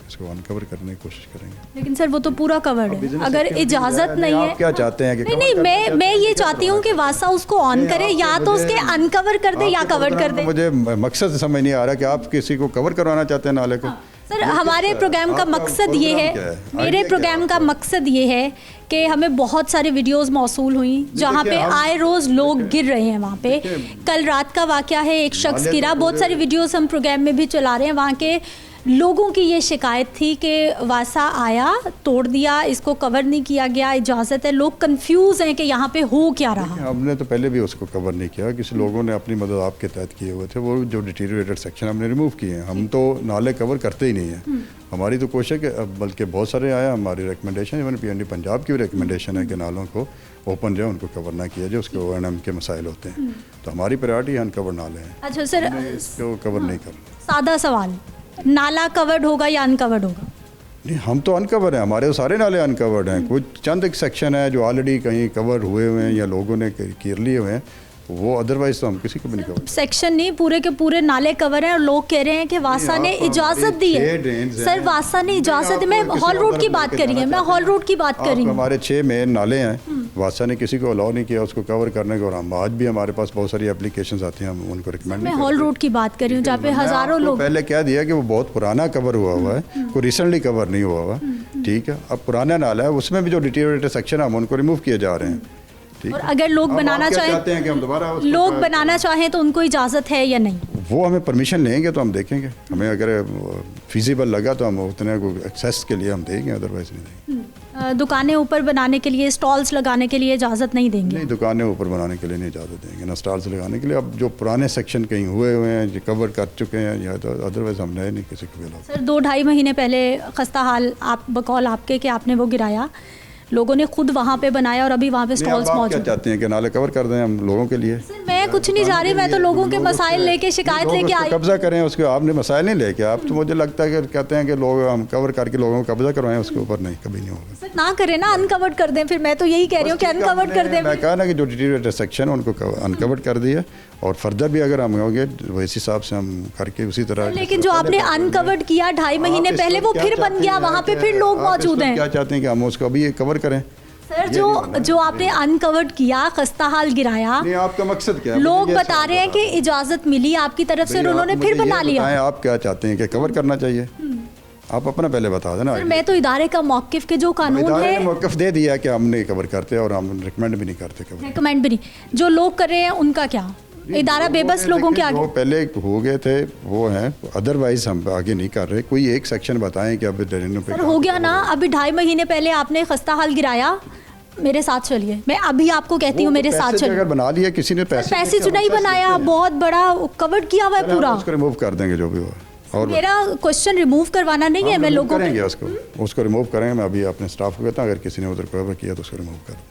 इसको अनकवर करने की कोशिश करेंगे। लेकिन सर वो तो पूरा कवर्ड है। अगर इजाज़त नहीं है, आप क्या चाहते हैं कि नहीं मैं ये चाहती हूँ कि वासा उसको ऑन करे, या तो उसके अनकवर कर दे या कवर कर दे। मुझे मकसद समझ नहीं आ रहा कि आप किसी को कवर करवाना चाहते हैं नाले को। सर हमारे प्रोग्राम का मकसद ये है, मेरे प्रोग्राम का मकसद ये है कि हमें बहुत सारे वीडियोस मौसूल हुई जहाँ पे आए रोज़ लोग गिर रहे हैं। वहाँ पे कल रात का वाक़या है, एक शख्स गिरा। बहुत सारे वीडियोस हम प्रोग्राम में भी चला रहे हैं। वहाँ के लोगों की ये शिकायत थी कि वासा आया, तोड़ दिया, इसको कवर नहीं किया गया, इजाज़त है। लोग कंफ्यूज हैं कि यहाँ पे हो क्या रहा। हमने तो पहले भी उसको कवर नहीं किया, किसी लोगों ने अपनी मदद आपके तहत किए हुए थे, वो जो डिटीरिएटेड सेक्शन हमने रिमूव किए हैं। हम तो नाले कवर करते ही नहीं हैं। हमारी तो कोशिश है कि बल्कि बहुत सारे आया, हमारी रिकमेंडेशन, इवन PND पंजाब की भी रिकमेंडेशन है कि नालों को ओपन जो है उनको कवर ना किया जाए, उसके O&M के मसाइल होते हैं। तो हमारी प्रायोरिटी अनकवर नाले हैं। अच्छा सर, इसको कवर नहीं करना। सादा सवाल, नाला कवर्ड होगा या अनकवर्ड होगा? नहीं, हम तो अनकवर हैं, हमारे सारे नाले अनकवर्ड हैं। कुछ चंद एक सेक्शन है जो ऑलरेडी कहीं कवर हुए हुए हैं या लोगों ने कीर लिए हुए हैं, वो अदरवाइज तो हम किसी को भी नहीं कवर। सेक्शन नहीं, पूरे के पूरे नाले कवर हैं और लोग कह रहे हैं कि वासा ने इजाज़त दी है। सर वासा ने इजाज़त दी, मैं हॉल रोड की बात कर रही हूँ, मैं हॉल रोड की बात कर रही हूँ। हमारे 6 मेन नाले हैं, वासा ने किसी को अलाउ नहीं किया उसको कवर करने को। और हम आज भी हमारे पास बहुत सारी एप्लीकेशंस आती हैं, हम उनको रिकमेंड मैं हॉल रोड की बात कर रही हूँ जहाँ पे हज़ारों लोग। पहले क्या दिया कि वो बहुत पुराना कवर हुआ है, कोई रिसेंटली कवर नहीं हुआ। ठीक है, अब पुराना नाला है, उसमें भी जो डिटीरिएटेड सेक्शन है हम उनको रिमूव किए जा रहे हैं। और अगर लोग बनाना चाहें, कि हम दोबारा लोग बनाना चाहें तो उनको इजाज़त है या नहीं? वो हमें परमिशन लेंगे तो हम देखेंगे, हमें अगर फिजिबल लगा तो हम उतने एक्सेस के लिए हम देंगे, अदरवाइज नहीं देंगे। दुकानें ऊपर बनाने के लिए, स्टॉल्स लगाने के लिए इजाज़त नहीं देंगे? नहीं, दुकानें ऊपर बनाने के लिए नहीं इजाज़त देंगे, ना स्टॉल्स लगाने के लिए। अब जो पुराने सेक्शन कहीं हुए हैं जो कवर कर चुके हैं या तो अदरवाइज हम नहीं किसी को भी। सर 2-2.5 महीने पहले खस्ता हाल आप बकौल आपके कि आपने वो गिराया, लोगों ने खुद वहाँ पे बनाया और अभी वहाँ पे स्टॉल्स मौजूद। क्या चाहते हैं कि नाले कवर कर दें हम लोगों के लिए? मैं कुछ नहीं जा रही, मैं तो लोगों के मसाइल लेके शिकायत लेके आई। कब्जा करें उसके, आपने मसाइल नहीं लेके, आप तो मुझे लगता है कि कहते हैं कि लोग हम कवर करके लोगों को कब्जा करवाएं, उसके ऊपर नहीं, कभी नहीं होगा। सर ना करें ना, अनकवर्ड कर दें। फिर मैं तो यही कह रही हूँ कि अनकवर्ड कर दें। मैं कहा ना कि जो डिटीरिएटेड सेक्शन है उनको अनकवर्ड कर दिया, और फर्दर भी अगर हम होंगे वैसे हिसाब से हम करके उसी तरह। लेकिन जो आपने अनकवर्ड किया 2.5 महीने पहले, वो फिर बन गया, वहाँ पे फिर लोग मौजूद हैं। क्या चाहते हैं कि हम उसको अभी कवर करें? सर जो आपने अनकवर्ड किया, खस्ता हाल गिराया, नहीं, आपका मकसद क्या है? लोग बता रहे हैं कि इजाज़त मिली आपकी तरफ से और उन्होंने फिर बना लिया। आप क्या चाहते हैं कि कवर करना चाहिए? आप अपना पहले बता देना। मैं तो इदारे का मौक़िफ़ के जो कानून है, मौक़िफ़ दे दिया कि हम नहीं कवर करते और हम रिकमेंड भी नहीं करते कवर। रिकमेंड भी नहीं, जो लोग कर रहे हैं उनका क्या? इदारा बेबस लोगों के आगे। वो पहले हो गए थे वो हैं, अदरवाइज हम आगे नहीं कर रहे। कोई एक सेक्शन बताएं कि अब सर हो गया ना, अभी 2.5 महीने पहले आपने खस्ता हाल गिराया, मेरे साथ चलिए, मैं अभी आपको कहती हूँ मेरे साथ चलिए। अगर बना लिया किसी ने पैसे जो नहीं बनाया, बहुत बड़ा कवर किया हुआ है पूरा, उसको रिमूव कर देंगे जो भी हो। और मेरा क्वेश्चन रिमूव करवाना नहीं है, मैं लोगों करेंगे उसको रिमूव करेंगे। मैं अभी अपने स्टाफ को कहता हूँ अगर किसी ने उधर कवर किया तो उसको रिमूव कर।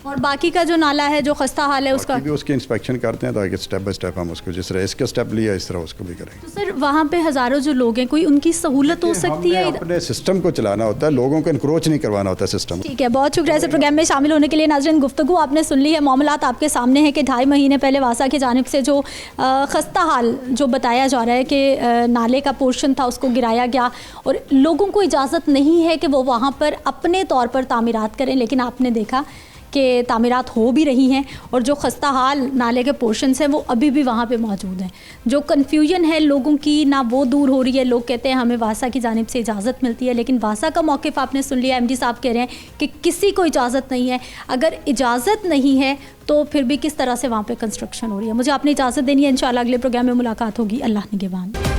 और बाकी का जो नाला है जो खस्ता हाल है उसका भी उसकी इंस्पेक्शन करते हैं ताकि स्टेप बाय स्टेप हम उसको जिस तरह इसका स्टेप लिया इस तरह उसको भी करेंगे। तो सर वहाँ पे हज़ारों जो लोग हैं, कोई उनकी सहूलत हो सकती है? अपने सिस्टम को चलाना होता है, लोगों को इनक्रोच नहीं करवाना होता है सिस्टम। ठीक है, बहुत शुक्रिया इस प्रोग्राम में शामिल होने के लिए। नाज़रीन, गुफ्तगू आपने सुन ली है, मामलात आपके सामने है कि 2.5 महीने पहले वासा की जानिब से जो खस्ता हाल जो बताया जा रहा है कि नाले का पोर्शन था उसको गिराया गया और लोगों को इजाज़त नहीं है कि वो वहाँ पर अपने तौर पर तामीरात करें। लेकिन आपने देखा के तामीरात हो भी रही हैं और जो खस्ता हाल नाले के पोर्शंस हैं वो अभी भी वहाँ पे मौजूद हैं। जो कन्फ्यूजन है लोगों की ना वो दूर हो रही है। लोग कहते हैं हमें वासा की जानिब से इजाज़त मिलती है, लेकिन वासा का मौक़िफ़ आपने सुन लिया। MD साहब कह रहे हैं कि किसी को इजाज़त नहीं है। अगर इजाज़त नहीं है तो फिर भी किस तरह से वहाँ पर कंस्ट्रक्शन हो रही है। मुझे आपने इजाज़त देनी है। इंशाल्लाह अगले प्रोग्राम में मुलाकात होगी। अल्लाह निगहबान।